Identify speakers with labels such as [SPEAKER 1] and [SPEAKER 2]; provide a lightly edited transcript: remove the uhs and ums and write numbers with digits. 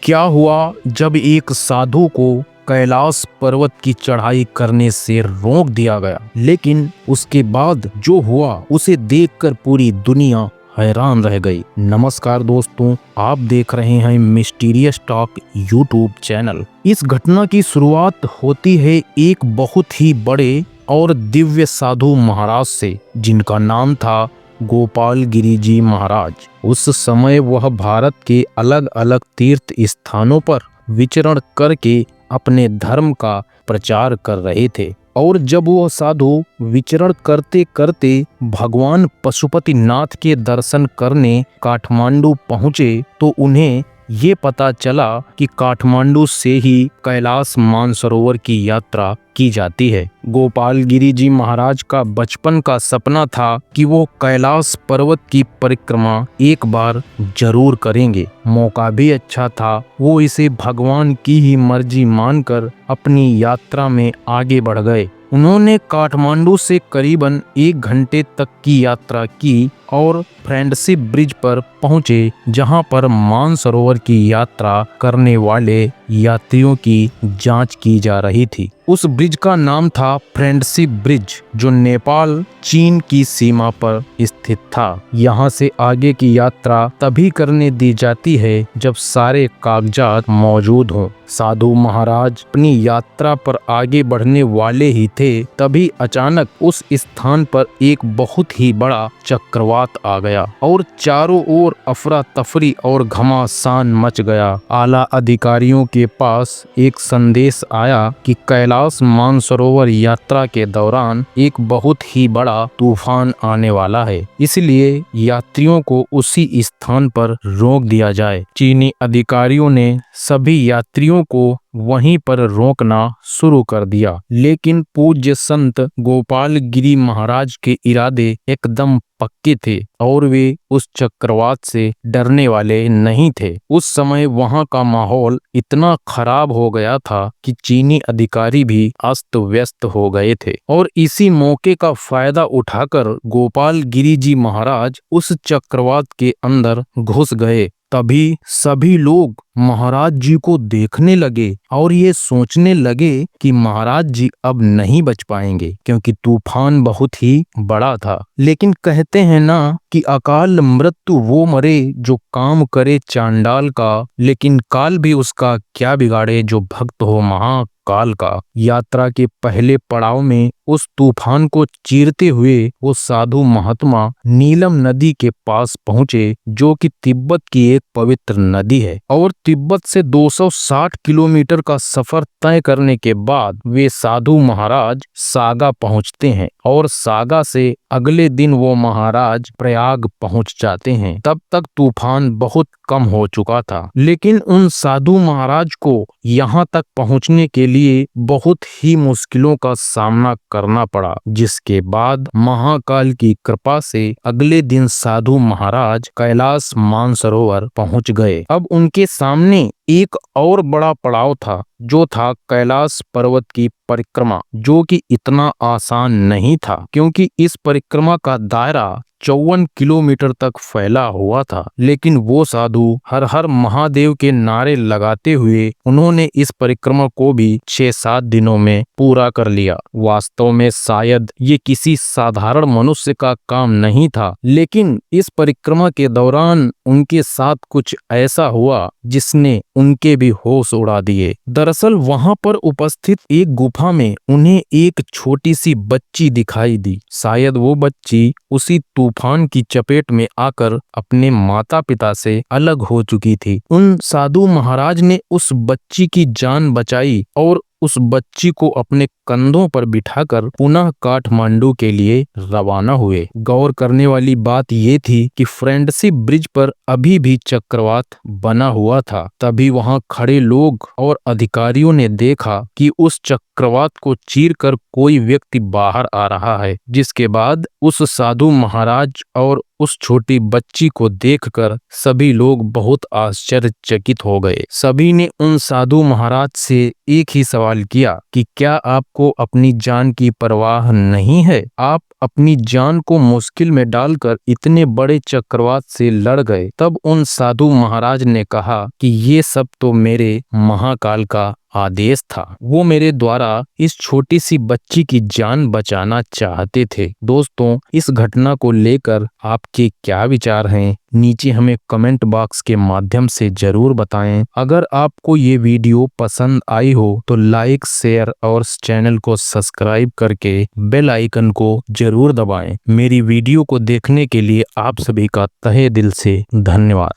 [SPEAKER 1] क्या हुआ जब एक साधु को कैलाश पर्वत की चढ़ाई करने से रोक दिया गया, लेकिन उसके बाद जो हुआ उसे देखकर पूरी दुनिया हैरान रह गई। नमस्कार दोस्तों, आप देख रहे हैं मिस्टीरियस टॉक यूट्यूब चैनल। इस घटना की शुरुआत होती है एक बहुत ही बड़े और दिव्य साधु महाराज से, जिनका नाम था गोपाल गिरी जी महाराज। उस समय वह भारत के अलग अलग तीर्थ स्थानों पर विचरण करके अपने धर्म का प्रचार कर रहे थे। और जब वह साधु विचरण करते करते भगवान पशुपतिनाथ के दर्शन करने काठमांडू पहुँचे तो उन्हें ये पता चला कि काठमांडू से ही कैलाश मानसरोवर की यात्रा की जाती है। गोपाल गिरी जी महाराज का बचपन का सपना था कि वो कैलाश पर्वत की परिक्रमा एक बार जरूर करेंगे। मौका भी अच्छा था, वो इसे भगवान की ही मर्जी मानकर अपनी यात्रा में आगे बढ़ गए। उन्होंने काठमांडू से करीबन 1 घंटे तक की यात्रा की और फ्रेंडशिप ब्रिज पर पहुंचे, जहां पर मानसरोवर की यात्रा करने वाले यात्रियों की जांच की जा रही थी। उस ब्रिज का नाम था फ्रेंडशिप ब्रिज, जो नेपाल चीन की सीमा पर स्थित था। यहाँ से आगे की यात्रा तभी करने दी जाती है जब सारे कागजात मौजूद हों। साधु महाराज अपनी यात्रा पर आगे बढ़ने वाले ही थे, तभी अचानक उस स्थान पर एक बहुत ही बड़ा चक्रवात आ गया और चारों ओर अफरा तफरी और घमासान मच गया। आला अधिकारियों के पास एक संदेश आया कि कैलाश मानसरोवर यात्रा के दौरान एक बहुत ही बड़ा तूफान आने वाला है, इसलिए यात्रियों को उसी स्थान पर रोक दिया जाए। चीनी अधिकारियों ने सभी यात्रियों को वहीं पर रोकना शुरू कर दिया, लेकिन पूज्य संत गोपाल गिरी महाराज के इरादे एकदम पक्के थे और वे उस चक्रवात से डरने वाले नहीं थे। उस समय वहां का माहौल इतना खराब हो गया था कि चीनी अधिकारी भी अस्त व्यस्त हो गए थे और इसी मौके का फायदा उठाकर गोपाल गिरी जी महाराज उस चक्रवात के अंदर घुस गए। तभी सभी लोग महाराज जी को देखने लगे और ये सोचने लगे कि महाराज जी अब नहीं बच पाएंगे, क्योंकि तूफान बहुत ही बड़ा था। लेकिन कहते हैं ना कि अकाल मृत्यु वो मरे जो काम करे चांडाल का, लेकिन काल भी उसका क्या बिगाड़े जो भक्त हो महाकाल का। यात्रा के पहले पड़ाव में उस तूफान को चीरते हुए वो साधु महात्मा नीलम नदी के पास पहुंचे, जो कि तिब्बत की एक पवित्र नदी है। और तिब्बत से 260 किलोमीटर का सफर तय करने के बाद वे साधु महाराज सागा पहुंचते हैं और सागा से अगले दिन वो महाराज प्रयाग पहुंच जाते हैं। तब तक तूफान बहुत कम हो चुका था, लेकिन उन साधु महाराज को यहाँ तक पहुँचने के लिए बहुत ही मुश्किलों का सामना करना पड़ा, जिसके बाद महाकाल की कृपा से अगले दिन साधु महाराज कैलाश मानसरोवर पहुंच गए। अब उनके सामने एक और बड़ा पड़ाव था, जो था कैलाश पर्वत की परिक्रमा, जो कि इतना आसान नहीं था, क्योंकि इस परिक्रमा का दायरा 54 किलोमीटर तक फैला हुआ था। लेकिन वो साधु हर हर महादेव के नारे लगाते हुए उन्होंने इस परिक्रमा को भी 6-7 दिनों में पूरा कर लिया। वास्तव में शायद ये किसी साधारण मनुष्य का काम नहीं था, लेकिन इस परिक्रमा के दौरान उनके साथ कुछ ऐसा हुआ जिसने उनके भी होश उड़ा दिए। दरअसल वहां पर उपस्थित एक गुफा में उन्हें एक छोटी सी बच्ची दिखाई दी। शायद वो बच्ची उसी तूफान की चपेट में आकर अपने माता पिता से अलग हो चुकी थी। उन साधु महाराज ने उस बच्ची की जान बचाई और उस बच्ची को अपने कंधों पर बिठाकर पुनः काठमांडू के लिए रवाना हुए। गौर करने वाली बात ये थी कि फ्रेंडशिप ब्रिज पर अभी भी चक्रवात बना हुआ था। तभी वहां खड़े लोग और अधिकारियों ने देखा कि उस चक्रवात को चीरकर कोई व्यक्ति बाहर आ रहा है, जिसके बाद उस साधु महाराज और उस छोटी बच्ची को देखकर सभी लोग बहुत आश्चर्यचकित हो गए। सभी ने उन साधु महाराज से एक ही सवाल किया कि क्या आपको अपनी जान की परवाह नहीं है? आप अपनी जान को मुश्किल में डालकर इतने बड़े चक्रवात से लड़ गए। तब उन साधु महाराज ने कहा कि ये सब तो मेरे महाकाल का आदेश था। वो मेरे द्वारा इस छोटी सी बच्ची की जान बचाना चाहते थे। दोस्तों, इस घटना को लेकर आपके क्या विचार हैं? नीचे हमें कमेंट बॉक्स के माध्यम से जरूर बताएं। अगर आपको ये वीडियो पसंद आई हो तो लाइक, शेयर और चैनल को सब्सक्राइब करके बेल आइकन को जरूर दबाएं। मेरी वीडियो को देखने के लिए आप सभी का तहे दिल से धन्यवाद।